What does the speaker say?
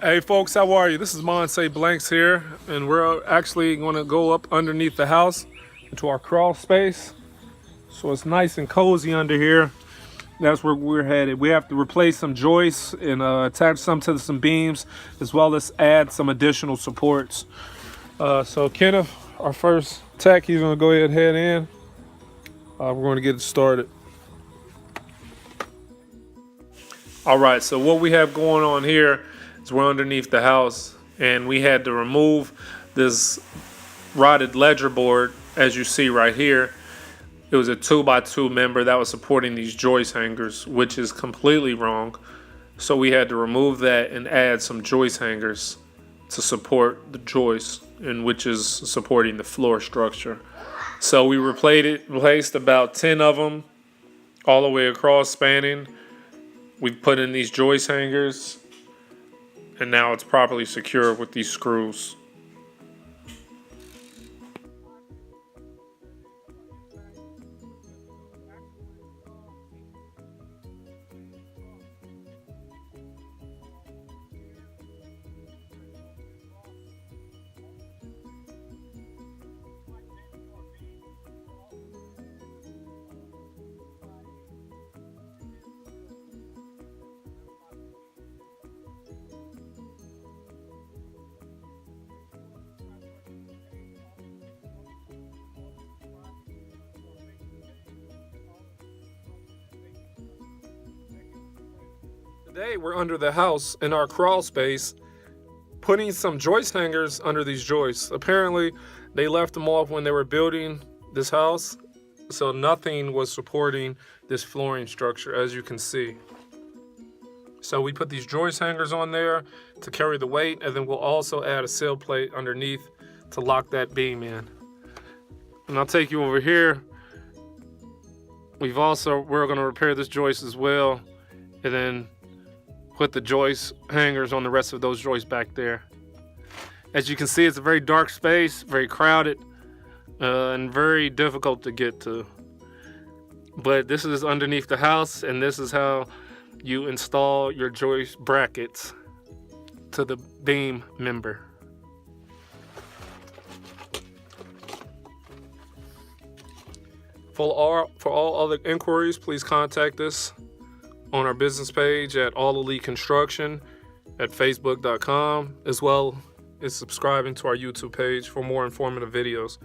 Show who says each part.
Speaker 1: Hey folks, how are you? This is Monse Blanks here, and we're actually going to go up underneath the house into our crawl space. So it's nice and cozy under here. That's where we're headed. We have to replace some joists and attach some to some beams, as well as add some additional supports. So Kenneth, our first tech, he's going to go ahead and head in. We're going to get it started. All right, so what we have going on here is we're underneath the house, and we had to remove this rotted ledger board, as you see right here. It was a 2x2 member that was supporting these joist hangers, which is completely wrong. So we had to remove that and add some joist hangers to support the joist, and which is supporting the floor structure. So we replaced about 10 of them all the way across, spanning. We've put in these joist hangers, and now it's properly secured with these screws. Today we're under the house in our crawl space, putting some joist hangers under these joists. Apparently they left them off when they were building this house, so nothing was supporting this flooring structure, as you can see. So we put these joist hangers on there to carry the weight, and then we'll also add a sill plate underneath to lock that beam in. And I'll take you over here. We're going to repair this joist as well, and then put the joist hangers on the rest of those joists back there. As you can see, it's a very dark space, very crowded, and very difficult to get to. But this is underneath the house, and this is how you install your joist brackets to the beam member. For all other inquiries, please contact us on our business page at All Elite Construction at facebook.com, as well as subscribing to our YouTube page for more informative videos.